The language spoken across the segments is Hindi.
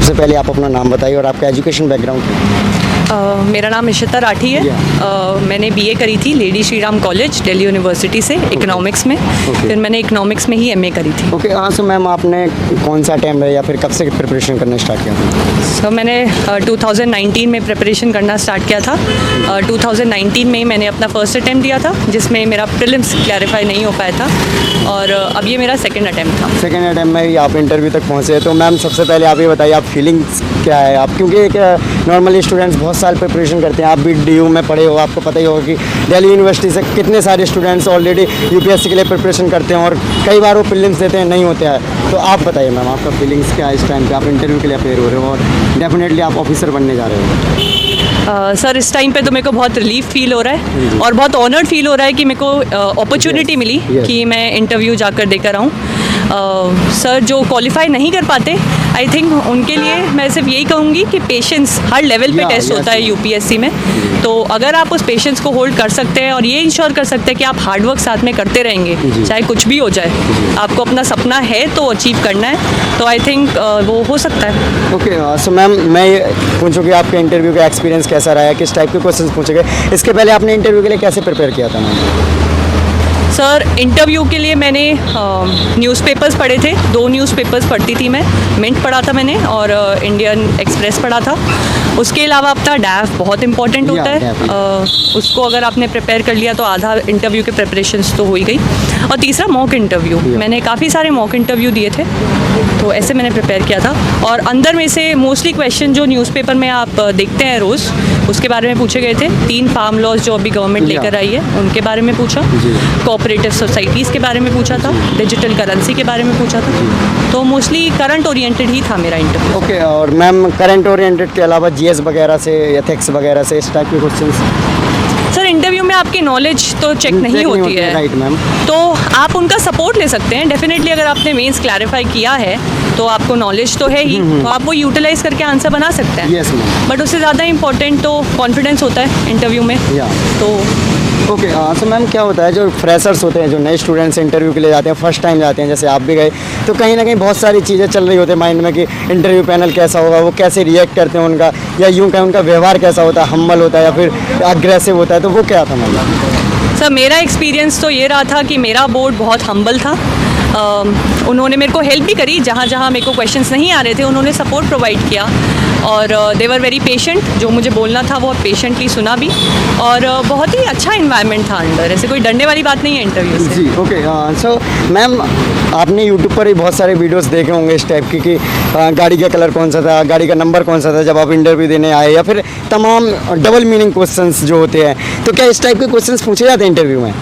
सबसे पहले आप अपना नाम बताइए और आपका एजुकेशन बैकग्राउंड। मेरा नाम इशिता राठी है। मैंने बीए करी थी lady Shri Ram college Delhi university से इकोनॉमिक्स में। फिर मैंने इकोनॉमिक्स में ही एमए करी थी। ओके, हाँ। सो मैम आपने कौन सा टाइम है या फिर कब से प्रिपरेशन करना स्टार्ट किया था? सो मैंने 2019 में प्रिपरेशन करना स्टार्ट किया था। 2019 में ही मैंने अपना फर्स्ट अटैम्प्ट दिया था जिसमें मेरा प्रीलिम्स क्लैरिफाई नहीं हो पाया था और अब ये मेरा सेकेंड अटैम्प्ट था। सेकेंड अटैम्प्ट में ही आप इंटरव्यू तक पहुँचे। तो मैम सबसे पहले आप ये बताइए आप फीलिंग्स क्या है आप, क्योंकि एक नॉर्मली स्टूडेंट्स बहुत साल प्रिपरेशन करते हैं। आप भी DU में पढ़े हो, आपको पता ही होगा कि दिल्ली यूनिवर्सिटी से कितने सारे स्टूडेंट्स ऑलरेडी UPSC के लिए प्रिपरेशन करते हैं और कई बार वो प्रीलिम्स देते हैं, नहीं होते हैं। तो आप बताइए मैम आपका फीलिंग्स क्या है इस टाइम पे? आप इंटरव्यू के लिए अपेयर हो रहे हो और डेफिनेटली आप ऑफिसर बनने जा रहे हो। सर इस टाइम पे तो मेरे को बहुत रिलीफ फील हो रहा है और बहुत ऑनर्ड फील हो रहा है कि मेरे को अपॉर्चुनिटी मिली कि मैं इंटरव्यू जाकर देकर आऊँ। सर जो क्वालिफाई नहीं कर पाते, आई थिंक उनके लिए मैं सिर्फ यही कहूँगी कि पेशेंस हर लेवल पे टेस्ट होता है UPSC में। तो अगर आप उस पेशेंस को होल्ड कर सकते हैं और ये इंश्योर कर सकते हैं कि आप हार्डवर्क साथ में करते रहेंगे, चाहे कुछ भी हो जाए, आपको अपना सपना है तो अचीव करना है, तो आई थिंक वो हो सकता है। ओके, सो मैम मैं पूछूँ कि आपके इंटरव्यू का एक्सपीरियंस कैसा रहा है, किस टाइप के क्वेश्चन पूछे गए? इसके पहले आपने इंटरव्यू के लिए कैसे प्रिपेयर किया था मैम? सर इंटरव्यू के लिए मैंने न्यूज़पेपर्स पढ़े थे। 2 न्यूज़पेपर्स पढ़ती थी मैं। मिंट पढ़ा था मैंने और इंडियन एक्सप्रेस पढ़ा था। उसके अलावा अपना डैफ बहुत इंपॉर्टेंट होता है। उसको अगर आपने प्रिपेयर कर लिया तो आधा इंटरव्यू के प्रिपरेशंस तो हो ही गई। और तीसरा मॉक इंटरव्यू, मैंने काफ़ी सारे मॉक इंटरव्यू दिए थे, तो ऐसे मैंने प्रिपेयर किया था। और अंदर में से मोस्टली क्वेश्चन जो न्यूज़पेपर में आप देखते हैं रोज़, उसके बारे में पूछे गए थे। 3 फार्म लॉज जो अभी गवर्नमेंट लेकर आई है उनके बारे में पूछा, कोऑपरेटिव सोसाइटीज़ के बारे में पूछा था, डिजिटल करेंसी के बारे में पूछा था। तो मोस्टली करंट ओरिएंटेड ही था मेरा इंटरव्यू। ओके, और मैम करंट ओरिएंटेड के अलावा GS वगैरह से, एथिक्स वगैरह से, इस टाइप के क्वेश्चंस? सर इंटरव्यू में आपकी नॉलेज तो चेक नहीं होती है, राइट मैम। तो आप उनका सपोर्ट ले सकते हैं। डेफिनेटली अगर आपने मेंस क्लैरिफाई किया है तो आपको नॉलेज तो है ही, तो आप वो यूटिलाइज करके आंसर बना सकते हैं। Yes ma'am. बट उससे ज़्यादा इंपॉर्टेंट तो कॉन्फिडेंस होता है इंटरव्यू में। तो ओके, सो मैम क्या होता है जो फ्रेशर्स होते हैं, जो नए स्टूडेंट्स इंटरव्यू के लिए जाते हैं, फर्स्ट टाइम जाते हैं, जैसे आप भी गए, तो कहीं ना कहीं बहुत सारी चीज़ें चल रही होती है माइंड में कि इंटरव्यू पैनल कैसा होगा, वो कैसे रिएक्ट करते हैं उनका, या यूँ कहीं उनका व्यवहार कैसा होता है, हम्बल होता है या फिर अग्रेसिव होता है, तो वो क्या था मैम? सर मेरा एक्सपीरियंस तो ये रहा था कि मेरा बोर्ड बहुत हम्बल था। उन्होंने मेरे को हेल्प भी करी, जहाँ जहाँ मेरे को क्वेश्चंस नहीं आ रहे थे उन्होंने सपोर्ट प्रोवाइड किया और दे वर वेरी पेशेंट। जो मुझे बोलना था वो पेशेंटली सुना भी और बहुत ही अच्छा इन्वायरमेंट था अंदर। ऐसे कोई डरने वाली बात नहीं है इंटरव्यू से। जी ओके, सो मैम आपने यूट्यूब पर ही बहुत सारे वीडियोस देखे होंगे इस टाइप की कि गाड़ी का कलर कौन सा था, गाड़ी का नंबर कौन सा था जब आप इंटरव्यू देने आए, या फिर तमाम डबल मीनिंग क्वेश्चंस जो होते हैं, तो क्या इस टाइप के क्वेश्चंस पूछे जाते हैं इंटरव्यू में?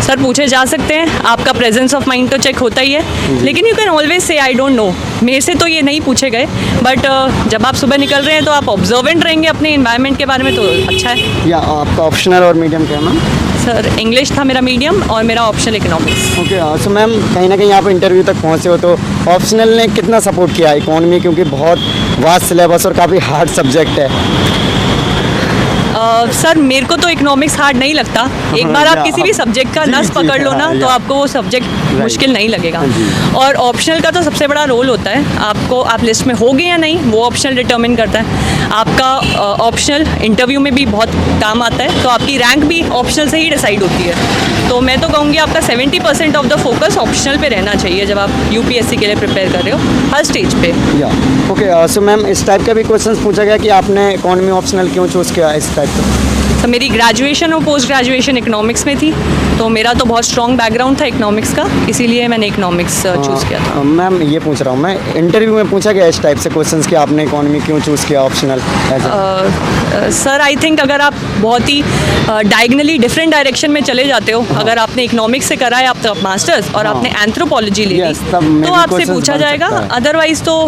सर पूछे जा सकते हैं, आपका प्रेजेंस ऑफ माइंड तो चेक होता ही है, लेकिन you can always say I don't know. मेरे से तो ये नहीं पूछे गए, बट जब आप सुबह निकल रहे हैं तो आप ऑब्जर्वेंट रहेंगे अपने इन्वायरमेंट के बारे में, तो अच्छा है। या आपका ऑप्शनल और मीडियम क्या मैम? सर इंग्लिश था मेरा मीडियम और मेरा optional economics. Okay, so ma'am कहीं ना कहीं आप इंटरव्यू तक पहुँचे हो, तो ऑप्शनल ने कितना सपोर्ट किया इकोनॉमी, क्योंकि बहुत वास्ट सिलेबस और काफ़ी हार्ड सब्जेक्ट है? सर मेरे को तो इकोनॉमिक्स हार्ड नहीं लगता। एक बार आप किसी भी सब्जेक्ट का नस पकड़ लो ना तो आपको वो सब्जेक्ट मुश्किल नहीं लगेगा। और ऑप्शनल का तो सबसे बड़ा रोल होता है, आपको आप लिस्ट में होगे या नहीं वो ऑप्शनल डिटर्मिन करता है। आपका ऑप्शनल इंटरव्यू में भी बहुत काम आता है, तो आपकी रैंक भी ऑप्शनल से ही डिसाइड होती है। तो मैं तो कहूँगी आपका 70% ऑफ द फोकस ऑप्शनल पे रहना चाहिए जब आप UPSC के लिए प्रिपेयर कर रहे हो हर स्टेज पे। या ओके, सो मैम इस टाइप का भी क्वेश्चन पूछा गया कि आपने इकोनॉमी ऑप्शनल क्यों चूज़ किया इस टाइप का? तो मेरी ग्रेजुएशन और पोस्ट ग्रेजुएशन इकोनॉमिक्स में थी, तो मेरा तो बहुत स्ट्रॉन्ग बैकग्राउंड था इकोनॉमिक्स का, इसीलिए मैंने इकोनॉमिक्स चूज़ किया था। मैम ये पूछ रहा हूँ मैं, इंटरव्यू में पूछा गया इस टाइप से क्वेश्चंस कि आपने इकोनॉमी क्यों चूज़ किया ऑप्शनल? सर आई थिंक अगर आप बहुत ही डायगनली डिफरेंट डायरेक्शन में चले जाते हो, अगर आपने इकोनॉमिक्स से करा है आप मास्टर्स और आपने एंथ्रोपोलॉजी ले ली, तो आपसे पूछा जाएगा। अदरवाइज तो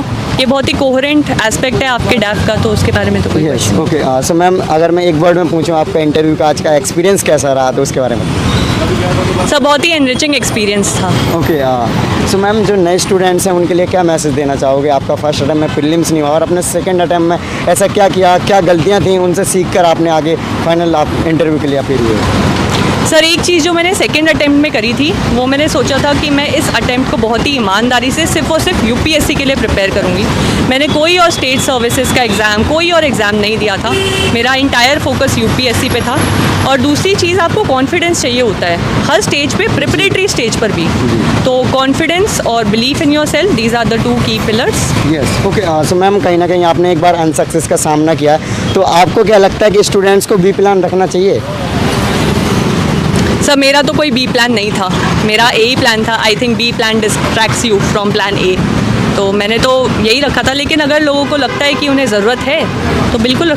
ये बहुत ही कोहेरेंट एस्पेक्ट है आपके डैफ का, तो उसके बारे में तो कोई क्वेश्चन। ओके, सो मैम अगर मैं एक वर्ड में पूछूं आपका इंटरव्यू का आज का एक्सपीरियंस कैसा रहा, तो उसके बारे में? सर बहुत ही एनरिचिंग एक्सपीरियंस था। ओके, सो मैम जो नए स्टूडेंट्स हैं उनके लिए क्या मैसेज देना चाहोगे? आपका फर्स्ट अटैम्प्ट में प्रीलिम्स नहीं हुआ और अपने सेकंड अटैम्प्ट में ऐसा क्या किया, क्या गलतियां थी, उनसे सीख कर आपने आगे फाइनल आप इंटरव्यू के लिए अपेयर हुए? सर एक चीज़ जो मैंने सेकेंड अटेम्प्ट में करी थी, वो मैंने सोचा था कि मैं इस अटेम्प्ट को बहुत ही ईमानदारी से सिर्फ और सिर्फ यूपीएससी के लिए प्रिपेयर करूँगी। मैंने कोई और स्टेट सर्विसेज का एग्ज़ाम, कोई और एग्ज़ाम नहीं दिया था। मेरा इंटायर फोकस यूपीएससी पे था। और दूसरी चीज़, आपको कॉन्फिडेंस चाहिए होता है हर स्टेज पे, प्रिपरेटरी स्टेज पर भी। तो कॉन्फिडेंस और belief in your self, these are the 2 key pillars. Yes, okay. So ma'am, कहीं ना कहीं आपने एक बार अनसक्सेस का सामना किया है, तो आपको क्या लगता है कि स्टूडेंट्स को बी प्लान रखना चाहिए? सर मेरा तो कोई बी प्लान नहीं था, मेरा ए ही प्लान था। I think B plan distracts you from plan A, तो मैंने तो यही रखा था। लेकिन अगर लोगों को लगता है कि उन्हें ज़रूरत है तो बिल्कुल